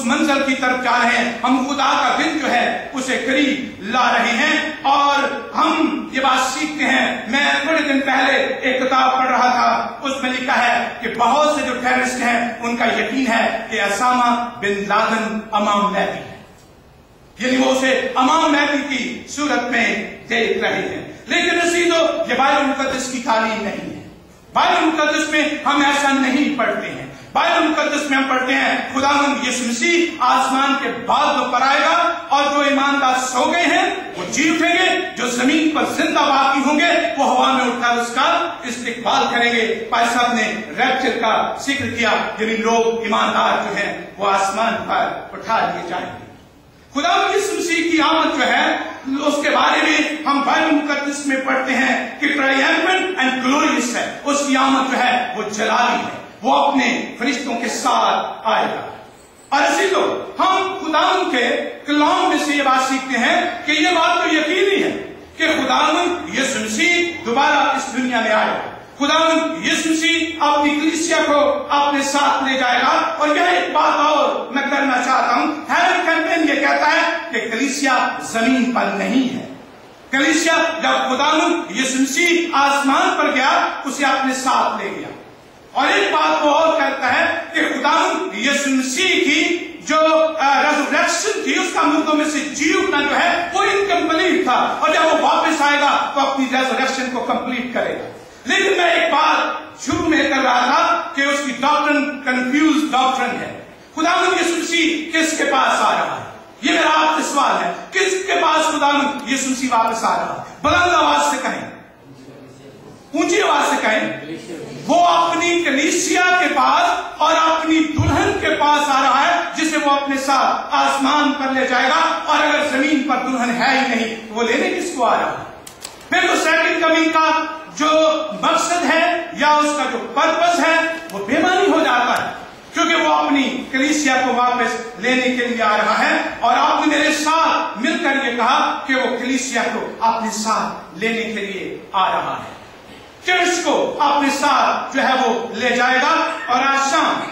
उस मंजिल की तरफ जा रहे हैं। हम खुदा का दिन जो है उसे करीब ला रहे हैं और हम ये बात सीखते हैं। मैं थोड़े दिन पहले एक किताब पढ़ रहा था, उसमें लिखा है कि बहुत से जो टेररिस्ट हैं उनका यकीन है कि उसामा बिन लादेन इमाम महदी है, यानी वो उसे इमाम महदी की सूरत में देख रहे हैं। लेकिन अजीजों, ये बाइबल मुकद्दस की तालीम नहीं है। बाइबल मुकद्दस में हम ऐसा नहीं पढ़ते हैं। बाइबल मुकद्दस में हम पढ़ते हैं खुदावंद यीशु मसीह आसमान के बादलों पर आएगा और जो ईमानदार सो गए हैं वो जी उठेंगे, जो जमीन पर जिंदा बाकी होंगे वो हवा में उठकर उसका इस्तिकबाल करेंगे। भाई साहब ने रैप्चर का जिक्र किया, यानी लोग ईमानदार जो हैं वो आसमान पर उठा लिए जाएंगे। खुदावंद यीशु मसीह की आमद जो है उसके बारे में हम बाइबल मुकद्दस में पढ़ते हैं कि ट्रायम्फेंट एंड ग्लोरियस है। उसकी आमद जो है वो जलाली है, वो अपने फरिश्तों के साथ आएगा। और अजीजों, हम खुदावंद के कलाम में से ये बात सीखते हैं कि ये बात तो यकीनी है कि खुदावंद यीशु मसीह दोबारा इस दुनिया में आएगा। खुदावंद यीशु मसीह अपनी कलीसिया को अपने साथ ले जाएगा। और यह एक बात और मैं करना चाहता हूं, हेवन कैंपेन ये कहता है कि कलीसिया जमीन पर नहीं है। कलीसिया जब खुदावंद यीशु मसीह आसमान पर गया उसे अपने साथ ले गया। और एक बात वो और कहता है कि खुदावंद यीशु मसीह की जो रेजरेक्शन थी, उसका मुर्दों में से जी उठना जो है वो इनकम्प्लीट था, और जब वो वापस आएगा तो अपनी रेजरेक्शन को कंप्लीट करेगा। लेकिन मैं एक बात शुरू में कर रहा था कि उसकी डॉक्ट्रिन कंफ्यूज डॉक्ट्रिन है। खुदावंद यीशु मसीह किसके पास आ रहा है? ये मेरा आपसे सवाल है, किसके पास खुदावंद यीशु मसीह वापस आ रहा है? बुलंद आवाज से कहें, ऊंची आवाज से कहें। वो अपनी कलीसिया के पास और अपनी दुल्हन के पास आ रहा है, जिसे वो अपने साथ आसमान पर ले जाएगा। और अगर जमीन पर दुल्हन है ही नहीं तो वो लेने किसको आ रहा है? फिर तो सेकंड कमिंग का जो मकसद है या उसका जो पर्पस है वो बेमानी हो जाता है, क्योंकि वो अपनी कलीसिया को वापस लेने के लिए आ रहा है। और आपने मेरे साथ मिलकर ये कहा कि वो कलीसिया को अपने साथ लेने के लिए आ रहा है, चर्च को अपने साथ जो है वो ले जाएगा। और आज शाम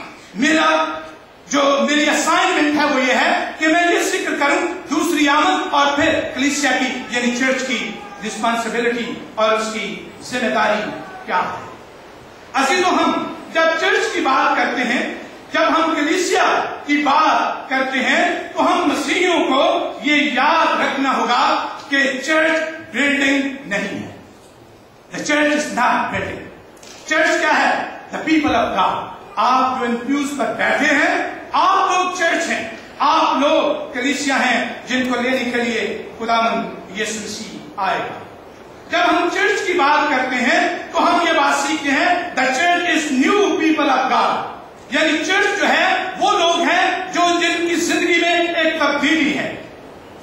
मेरी असाइनमेंट है वो ये है कि मैं ये जिक्र करूं दूसरी आमद और फिर कलीसिया की यानी चर्च की रिस्पॉन्सिबिलिटी और उसकी जिम्मेदारी क्या है। अजीजों, हम जब चर्च की बात करते हैं, जब हम कलीसिया की बात करते हैं, तो हम मसीहियों को ये याद रखना होगा कि चर्च बिल्डिंग नहीं है। The church is not building. Church क्या है? The people of God. आप जो इन pews पर बैठे हैं, आप लोग चर्च हैं, आप लोग कलीसिया हैं जिनको लेने के लिए खुदावंद यीशु मसीह आएगा। जब हम चर्च की बात करते हैं तो हम ये बात सीखते हैं the church is new people of God, यानी चर्च जो है वो लोग हैं जो जिनकी जिंदगी में एक तब्दीली है।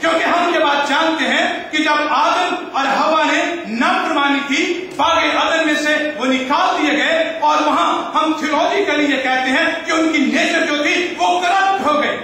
क्योंकि हम ये बात जानते हैं कि जब आदम और हवा ने नाफरमानी की, बागे अदन में से वो निकाल दिए गए, और वहां हम थियोलॉजिकली ये कहते हैं कि उनकी नेचर जो थी वो करप्ट हो गई।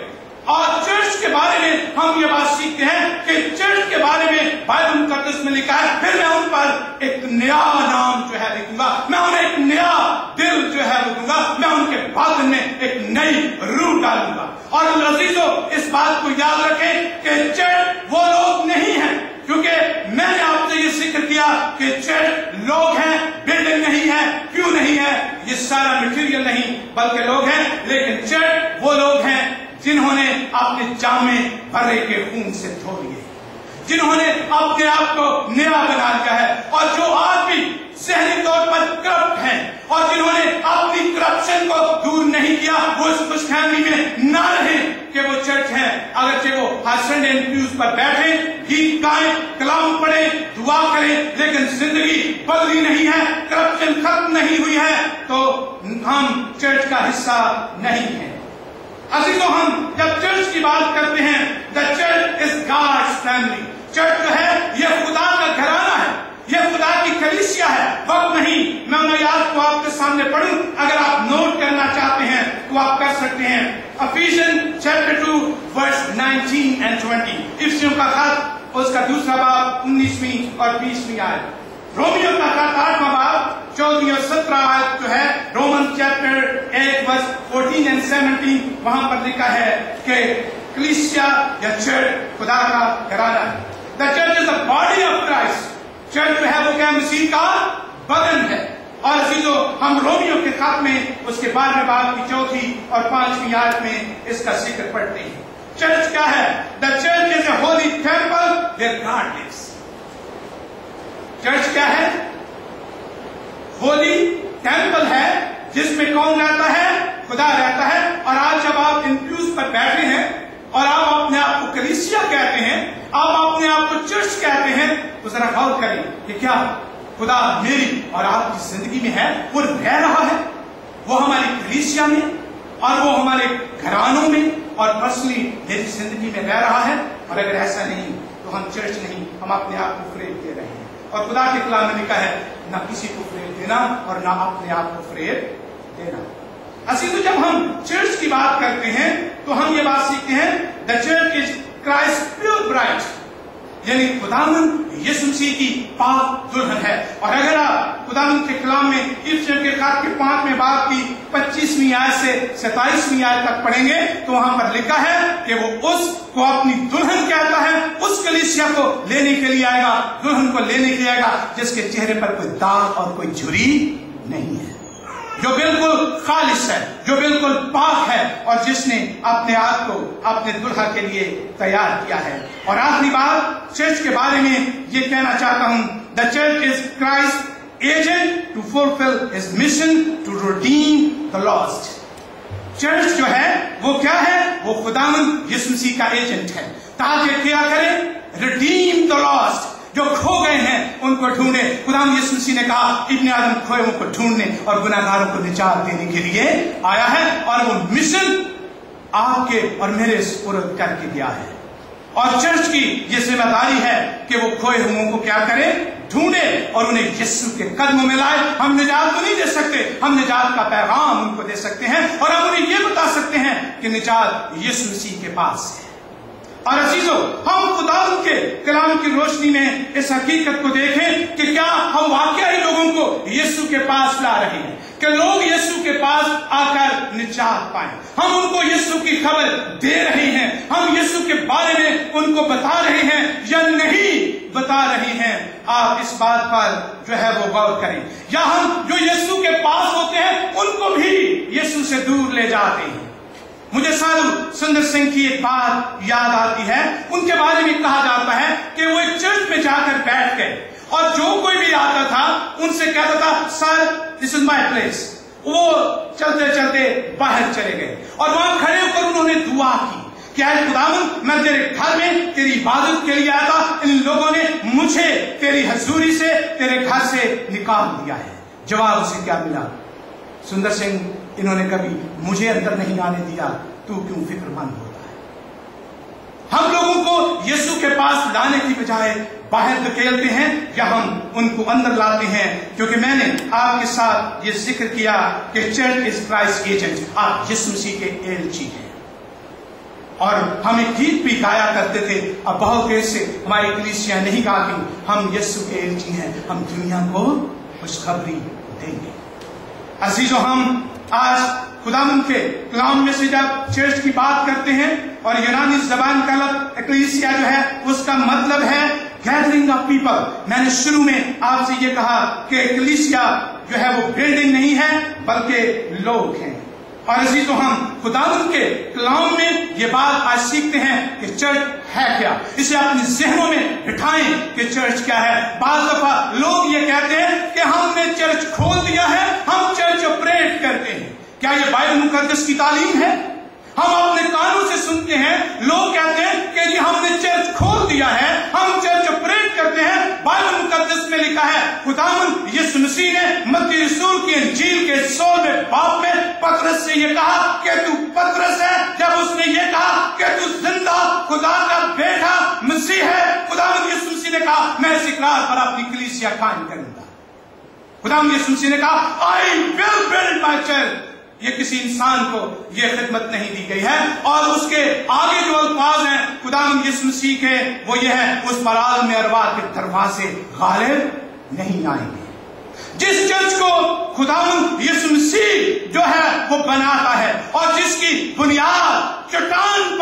और चर्च के बारे में हम ये बात सीखते हैं कि चर्च के बारे में बाइबल मुकद्दस में लिखा है, फिर मैं उन पर एक नया नाम जो है लिखूंगा, मैं उन्हें एक नया दिल जो है वो दूंगा, मैं उनके बादन में एक नई रूह डालूंगा। और अजीजों, इस बात को याद रखें कि चर्च वो लोग नहीं है, क्योंकि मैंने आपसे ये जिक्र किया कि चर्च लोग हैं, बिल्डिंग नहीं है। क्यों नहीं है? ये सारा मटेरियल नहीं बल्कि लोग हैं। लेकिन चर्च वो लोग हैं जिन्होंने अपने जामे भरे के खून से धो लिए, जिन्होंने अपने आप को नया बना लिया है, और जो आज भी सहनी तौर पर करप्ट हैं और जिन्होंने अपनी करप्शन को दूर नहीं किया, वो इस खुशफहमी में ना रहे कि वो चर्च है। अगरचे वो हसरंड एंड प्यूज पर बैठे, गीत गाएं, कलाम पढ़े, दुआ करें, लेकिन जिंदगी बदली नहीं है, करप्शन खत्म नहीं हुई है, तो हम चर्च का हिस्सा नहीं है। अजीजों, हम जब चर्च की बात करते हैं, the church is God's family. Church जो है यह खुदा का घराना है, यह खुदा की कलीसिया है। वक्त नहीं, मैं उन आयत को आपके सामने पढ़ूं, अगर आप नोट करना चाहते हैं तो आप कर सकते हैं। Ephesians chapter 2 verse 19 and 20, इफ्सियों का खत उसका दूसरा बाब 19वीं और 20वीं आयत। रोमियो का 8वां बाब 14 और 17 आयत जो है, रोमन चैप्टर 8 वर्स 14 एंड 17, वहां पर लिखा है कि कलीसिया या चर्च खुदा का घराना है। The church is the body of Christ. Church जो है वो क्या, मसीह का बदन है। और अजीजों, हम रोमियो के खत में उसके 12वें बाब की 4थी और 5वीं आयत में इसका जिक्र पढ़ते हैं। चर्च क्या है? The church is a holy temple where God lives. Church क्या है? होली टेम्पल है जिसमें कौन रहता है? खुदा रहता है। और आज जब आप इन प्यूज पर बैठे हैं और आप अपने आप को कलीसिया कहते हैं, आप अपने आप को चर्च कहते हैं, तो जरा गौर करें कि क्या खुदा मेरी और आपकी जिंदगी में है? वो रह रहा है, वो हमारी कलीसिया में और वो हमारे घरानों में और पर्सनली मेरी जिंदगी में रह रहा है। और अगर ऐसा नहीं तो हम चर्च नहीं, हम अपने आप को फरेब दे रहे हैं। और खुदा के कलाम में लिखा है, ना किसी को फरेब देना और ना अपने आप को फरेब देना। असी तो जब हम चर्च की बात करते हैं तो हम ये बात सीखते हैं, the church is Christ pure bride, यानी खुदावन यीशु मसीह की पाक दुल्हन है। और अगर आप खुदावन के कलाम में इफिसियों के खत के 5वें बाब की 25वीं आयत से 27वीं आयत तक पढ़ेंगे तो वहां पर लिखा है कि वो उसको अपनी दुल्हन कहता है, उस कलीसिया को लेने के लिए आएगा, दुल्हन को लेने के लिए आएगा जिसके चेहरे पर कोई दाग और कोई झुर्री नहीं है, जो बिल्कुल खालिस है, जो बिल्कुल पाक है और जिसने अपने आप को अपने दुल्हा के लिए तैयार किया है। और आखिरी बात चर्च के बारे में ये कहना चाहता हूं, the church is Christ agent to fulfil his mission to redeem the lost. Church जो है वो क्या है? वो खुदावंद यीशु मसीह का एजेंट है, ताकि क्या करे? रिडीम द लॉस्ट, जो खो गए हैं उनको ढूंढे। खुदाम यीशु मसीह ने कहा, इब्ने आदम खोए को ढूंढने और गुनाहगारों को निजात देने के लिए आया है। और वो मिशन आपके और मेरे सुपुर्द करके दिया है। और चर्च की ये जिम्मेदारी है कि वो खोए हुओं को क्या करे? ढूंढे और उन्हें यीशु के कदमों में लाए। हम निजात तो नहीं दे सकते, हम निजात का पैगाम उनको दे सकते हैं और हम उन्हें ये बता सकते हैं कि निजात यीशु मसीह के पास है। और अजीजों, हम खुदा के कलाम की रोशनी में इस हकीकत को देखें कि क्या हम वाकई लोगों को यीशु के पास ला रहे हैं कि लोग यीशु के पास आकर निजात पाएं। हम उनको यीशु की खबर दे रहे हैं, हम यीशु के बारे में उनको बता रहे हैं या नहीं बता रहे हैं। आप इस बात पर जो है वो गौर करें। या हम जो यीशु के पास होते हैं उनको भी यीशु से दूर ले जाते हैं। मुझे साधु सुंदर सिंह की एक बात याद आती है। उनके बारे में कहा जाता है कि वो एक चर्च में जाकर बैठ गए और जो कोई भी आता था उनसे कहता था, sir this is my place. वो चलते चलते बाहर चले गए और वहां खड़े होकर उन्होंने दुआ की कि ऐ खुदावन, मैं तेरे घर में तेरी इबादत के लिए आया था, इन लोगों ने मुझे तेरी हजूरी से तेरे घर से निकाल दिया है। जवाब उसे क्या मिला? सुंदर सिंह, इन्होंने कभी मुझे अंदर नहीं आने दिया, तू क्यों फिक्रमंद होता है? हम लोगों को यीशु के पास लाने की बजाय बाहर धकेलते हैं या हम उनको अंदर लाते हैं। क्योंकि मैंने आपके साथ ये जिक्र किया कि चर्च इज क्राइस्ट एजेंट, आप यीशु मसीह के एलची हैं। और हम एक गीत भी गाया करते थे, अब बहुत देर से हमारी कलीसिया नहीं गाती, हम यीशु के एलची हैं, हम दुनिया को खुशखबरी देंगे। अजीजों, हम आज खुदावन के कलाम में से जब चर्च की बात करते हैं और यूनानी जबान का लफ्ज़ एक्लीसिया जो है उसका मतलब है गैदरिंग ऑफ पीपल। मैंने शुरू में आपसे ये कहा कि एक्लीसिया जो है वो बिल्डिंग नहीं है बल्कि लोग हैं। और इसी तो हम खुदावन के कलाम में ये बात आज सीखते हैं कि चर्च है क्या। इसे अपने जहनों में बिठाएं कि चर्च क्या है। बात दफा लोग ये कहते हैं कि हमने चर्च खोल दिया है, हम चर्च ऑपरेट करते हैं। क्या ये बाइबल मुकद्दस की तालीम है? हम अपने कानों से सुनते हैं, लोग कहते हैं कि जी हमने चर्च खोल दिया है, हम चर्च ऑपरेट करते हैं। बाइबल मुकद्दस में लिखा है, खुदावन यीशु मसीह ने मत्ती रसूल की इंजील के 16वें बाब में पतरस से ये कहा कि तू पतरस है। जब उसने ये कहा कि तू जिंदा खुदा का बेटा मसीह है, खुदावन यीशु मसीह ने कहा मैं इस इकरार पर अपनी कलीसिया कायम करूंगा। खुदावन यीशु मसीह ने कहा I will build my church. ये किसी इंसान को ये खिदमत नहीं दी गई है। और उसके आगे जो अल्फाज हैं खुदावंद यीशु मसीह के, वो ये है, उस पर आलम अरवाह के दरवाजे गालिब نہیں آئیں گے۔ جس چرچ کو خداوند یسوع مسیح جو ہے وہ بناتا ہے اور جس کی بنیاد چٹان